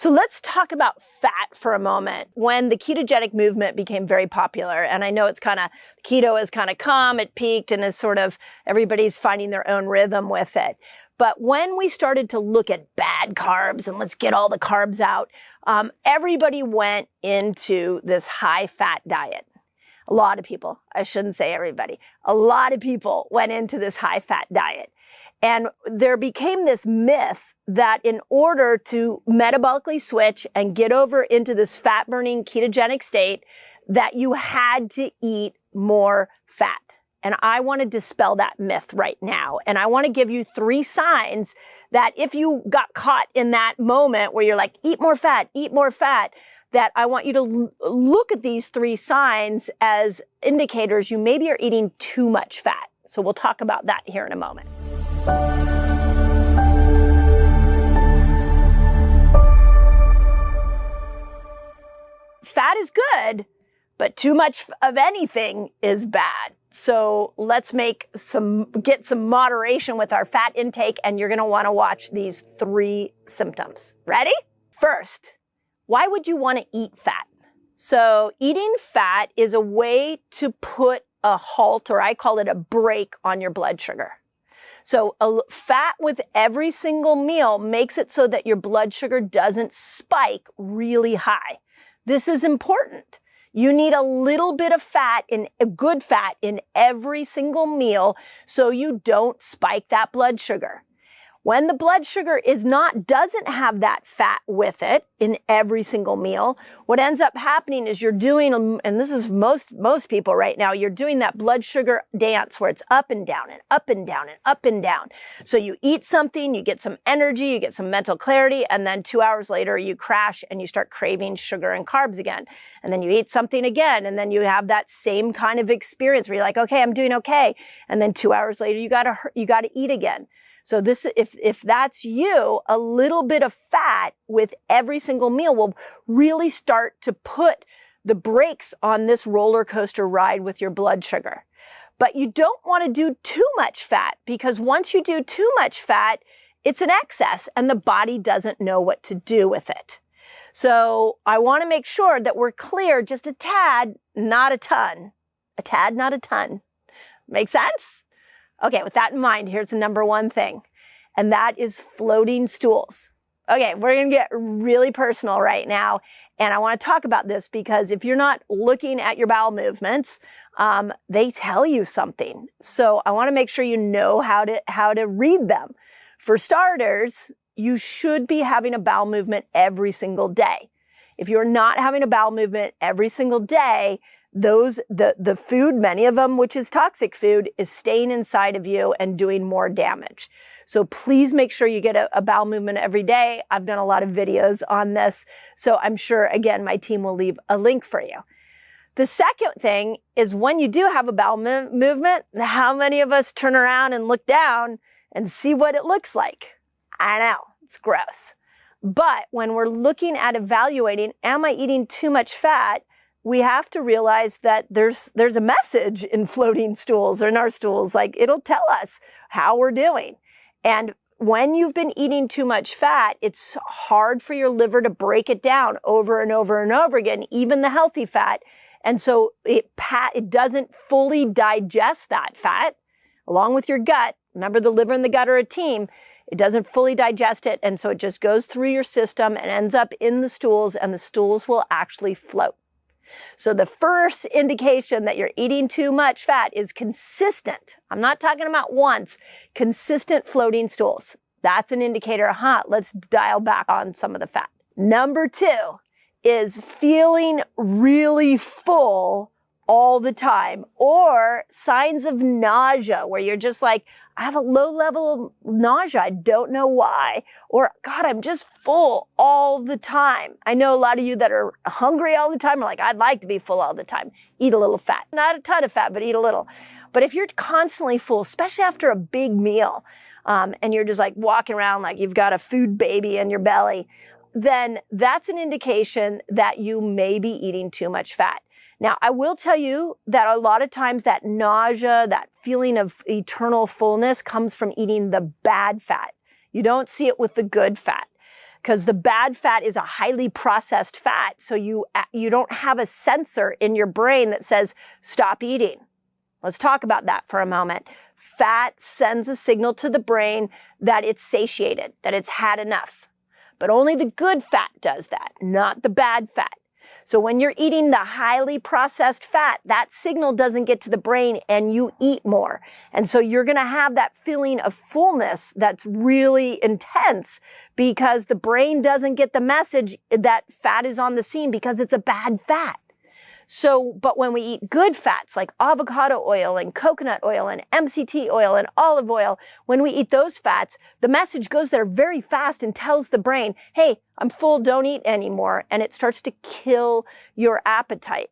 So let's talk about fat for a moment. When the ketogenic movement became very popular, and I know it's keto has kind of come, it peaked, and is sort of, everybody's finding their own rhythm with it. But when we started to look at bad carbs and let's get all the carbs out, everybody went into this high fat diet. A lot of people, I shouldn't say everybody, a lot of people went into this high fat diet. And there became this myth that in order to metabolically switch and get over into this fat burning ketogenic state, that you had to eat more fat. And I want to dispel that myth right now. And I want to give you 3 signs that if you got caught in that moment where you're like, eat more fat, that I want you to look at these 3 signs as indicators you maybe are eating too much fat. So we'll talk about that here in a moment. Fat is good, but too much of anything is bad. So let's get some moderation with our fat intake, and you're going to want to watch these 3 symptoms. Ready? First, why would you want to eat fat? So eating fat is a way to put a halt, or I call it a brake, on your blood sugar. So fat with every single meal makes it so that your blood sugar doesn't spike really high. This is important. You need a little bit of fat, a good fat, in every single meal so you don't spike that blood sugar. When the blood sugar doesn't have that fat with it in every single meal, what ends up happening is you're doing, and this is most people right now, you're doing that blood sugar dance where it's up and down and up and down and up and down. So you eat something, you get some energy, you get some mental clarity, and then 2 hours later you crash and you start craving sugar and carbs again. And then you eat something again, and then you have that same kind of experience where you're like, okay, I'm doing okay. And then 2 hours later you gotta eat again. So if that's you, a little bit of fat with every single meal will really start to put the brakes on this roller coaster ride with your blood sugar. But you don't want to do too much fat, because once you do too much fat, it's an excess and the body doesn't know what to do with it. So I want to make sure that we're clear, just a tad, not a ton. A tad, not a ton. Make sense? Okay, with that in mind, here's the number 1 thing, and that is floating stools. Okay, we're going to get really personal right now, and I want to talk about this because if you're not looking at your bowel movements, they tell you something. So I want to make sure you know how to read them. For starters, you should be having a bowel movement every single day. If you're not having a bowel movement every single day, the food, many of them, which is toxic food, is staying inside of you and doing more damage. So please make sure you get a bowel movement every day. I've done a lot of videos on this, so I'm sure, again, my team will leave a link for you. The second thing is, when you do have a bowel movement, how many of us turn around and look down and see what it looks like? I know, it's gross. But when we're looking at evaluating, am I eating too much fat? We have to realize that there's a message in floating stools, or in our stools, like it'll tell us how we're doing. And when you've been eating too much fat, it's hard for your liver to break it down over and over and over again, even the healthy fat. And so it doesn't fully digest that fat along with your gut. Remember, the liver and the gut are a team. It doesn't fully digest it. And so it just goes through your system and ends up in the stools, and the stools will actually float. So the first indication that you're eating too much fat is consistent. I'm not talking about once, consistent floating stools. That's an indicator, let's dial back on some of the fat. Number 2 is feeling really full all the time, or signs of nausea where you're just like, I have a low level of nausea, I don't know why, or God, I'm just full all the time. I know a lot of you that are hungry all the time are like, I'd like to be full all the time. Eat a little fat, not a ton of fat, but eat a little. But if you're constantly full, especially after a big meal, and you're just like walking around like you've got a food baby in your belly, then that's an indication that you may be eating too much fat. Now, I will tell you that a lot of times that nausea, that feeling of eternal fullness comes from eating the bad fat. You don't see it with the good fat. because the bad fat is a highly processed fat. So you don't have a sensor in your brain that says, stop eating. Let's talk about that for a moment. Fat sends a signal to the brain that it's satiated, that it's had enough. But only the good fat does that, not the bad fat. So when you're eating the highly processed fat, that signal doesn't get to the brain and you eat more. And so you're going to have that feeling of fullness that's really intense because the brain doesn't get the message that fat is on the scene because it's a bad fat. So, but when we eat good fats like avocado oil and coconut oil and MCT oil and olive oil, when we eat those fats, the message goes there very fast and tells the brain, hey, I'm full, don't eat anymore. And it starts to kill your appetite.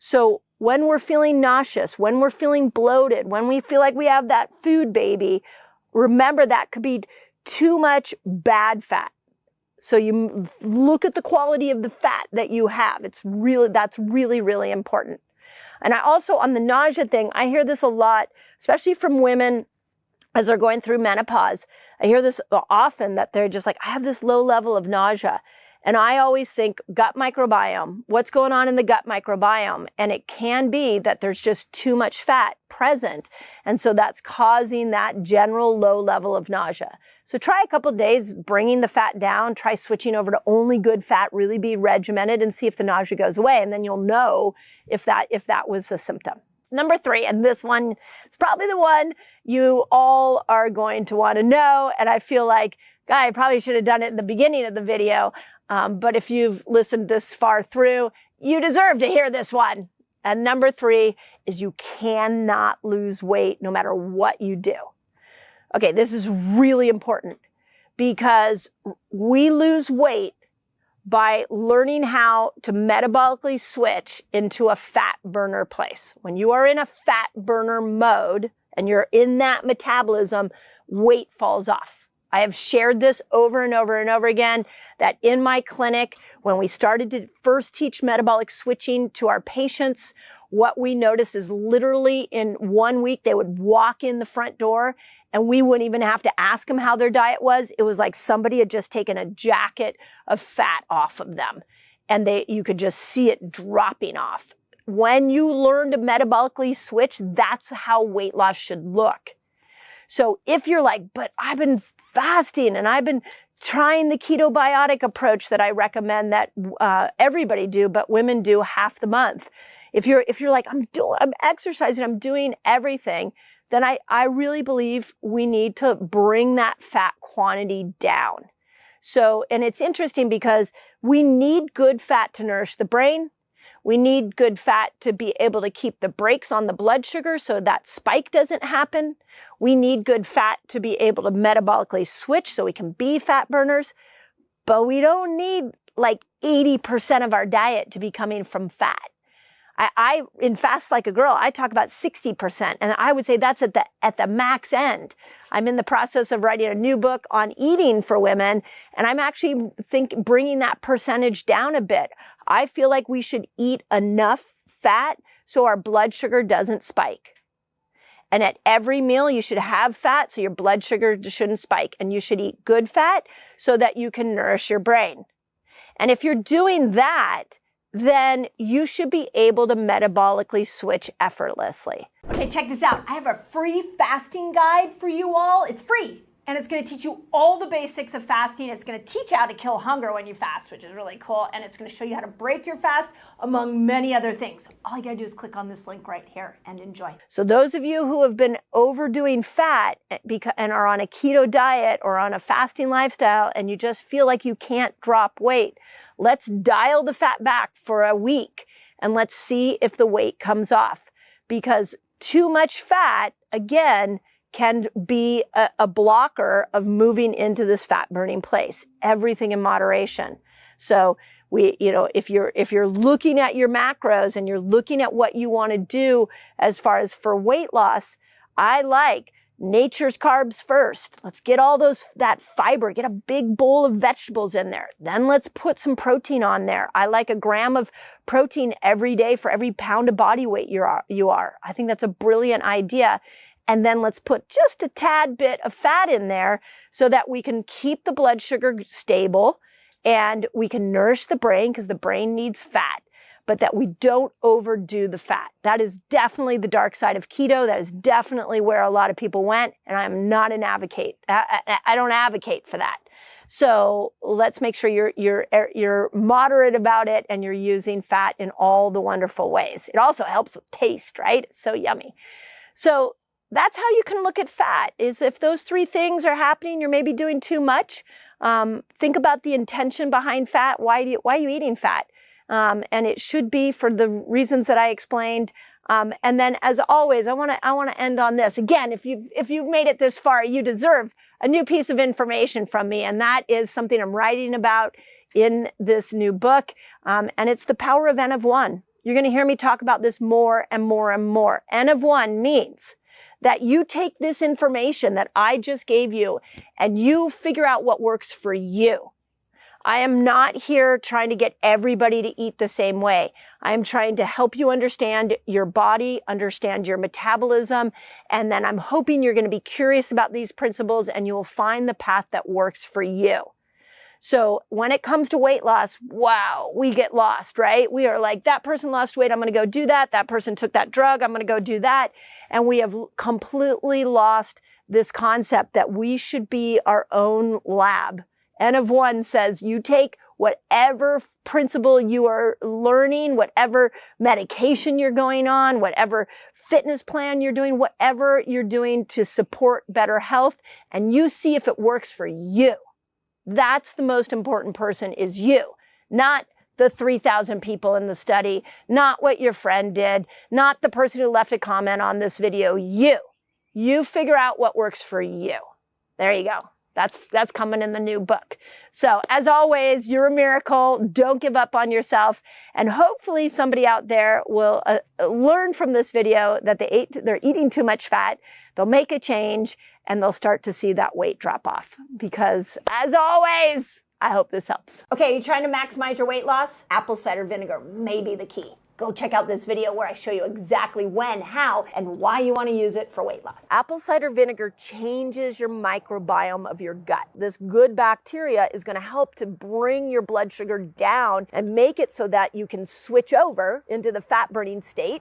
So when we're feeling nauseous, when we're feeling bloated, when we feel like we have that food baby, remember that could be too much bad fat. So you look at the quality of the fat that you have. That's really, really important. And I also, on the nausea thing, I hear this a lot, especially from women as they're going through menopause. I hear this often that they're just like, I have this low level of nausea. And I always think gut microbiome, what's going on in the gut microbiome? And it can be that there's just too much fat present. And so that's causing that general low level of nausea. So try a couple of days bringing the fat down, try switching over to only good fat, really be regimented and see if the nausea goes away. And then you'll know if that was the symptom. Number 3, and this one is probably the one you all are going to want to know. And I feel like, I probably should have done it in the beginning of the video. But if you've listened this far through, you deserve to hear this one. And number 3 is you cannot lose weight no matter what you do. Okay, this is really important because we lose weight by learning how to metabolically switch into a fat burner place. When you are in a fat burner mode and you're in that metabolism, weight falls off. I have shared this over and over and over again, that in my clinic, when we started to first teach metabolic switching to our patients, what we noticed is literally in 1 week, they would walk in the front door and we wouldn't even have to ask them how their diet was. It was like somebody had just taken a jacket of fat off of them and you could just see it dropping off. When you learn to metabolically switch, that's how weight loss should look. So if you're like, but I've been fasting and I've been trying the ketobiotic approach that I recommend that everybody do, but women do half the month. If you're like, I'm exercising, I'm doing everything, then I really believe we need to bring that fat quantity down. So, and it's interesting because we need good fat to nourish the brain. We need good fat to be able to keep the brakes on the blood sugar so that spike doesn't happen. We need good fat to be able to metabolically switch so we can be fat burners. But we don't need like 80% of our diet to be coming from fat. I in Fast Like a Girl, I talk about 60%, and I would say that's at the max end. I'm in the process of writing a new book on eating for women, and I'm actually bringing that percentage down a bit. I feel like we should eat enough fat so our blood sugar doesn't spike. And at every meal, you should have fat so your blood sugar shouldn't spike, and you should eat good fat so that you can nourish your brain. And if you're doing that, then you should be able to metabolically switch effortlessly. Okay, check this out. I have a free fasting guide for you all. It's free, and it's going to teach you all the basics of fasting. It's going to teach you how to kill hunger when you fast, which is really cool, and it's going to show you how to break your fast, among many other things. All you got to do is click on this link right here and enjoy. So those of you who have been overdoing fat and are on a keto diet or on a fasting lifestyle, and you just feel like you can't drop weight, let's dial the fat back for a week and let's see if the weight comes off. Because too much fat, again, can be a blocker of moving into this fat burning place. Everything in moderation. So if you're looking at your macros and you're looking at what you want to do as far as for weight loss, I like nature's carbs first. Let's get all that fiber, get a big bowl of vegetables in there. Then let's put some protein on there. I like 1 gram of protein every day for every pound of body weight you are. I think that's a brilliant idea. And then let's put just a tad bit of fat in there so that we can keep the blood sugar stable and we can nourish the brain because the brain needs fat, but that we don't overdo the fat. That is definitely the dark side of keto. That is definitely where a lot of people went, and I'm not an advocate. I don't advocate for that. So let's make sure you're moderate about it and you're using fat in all the wonderful ways. It also helps with taste, right? It's so yummy. So that's how you can look at fat, is if those three things are happening, you're maybe doing too much. Think about the intention behind fat. Why are you eating fat? And it should be for the reasons that I explained. And then, as always, I want to end on this. Again, if you've made it this far, you deserve a new piece of information from me, and that is something I'm writing about in this new book, and it's the power of N of 1. You're going to hear me talk about this more and more and more. N of 1 means that you take this information that I just gave you and you figure out what works for you. I am not here trying to get everybody to eat the same way. I am trying to help you understand your body, understand your metabolism, and then I'm hoping you're going to be curious about these principles and you will find the path that works for you. So when it comes to weight loss, wow, we get lost, right? We are like, that person lost weight, I'm going to go do that. That person took that drug, I'm going to go do that. And we have completely lost this concept that we should be our own lab. N of 1 says you take whatever principle you are learning, whatever medication you're going on, whatever fitness plan you're doing, whatever you're doing to support better health, and you see if it works for you. That's the most important person, is you, not the 3,000 people in the study, not what your friend did, not the person who left a comment on this video. You figure out what works for you. There you go. That's coming in the new book. So as always, you're a miracle. Don't give up on yourself. And hopefully somebody out there will learn from this video that they're eating too much fat. They'll make a change and they'll start to see that weight drop off. Because as always, I hope this helps. Okay, you trying to maximize your weight loss? Apple cider vinegar may be the key. Go check out this video where I show you exactly when, how, and why you want to use it for weight loss. Apple cider vinegar changes your microbiome of your gut. This good bacteria is going to help to bring your blood sugar down and make it so that you can switch over into the fat burning state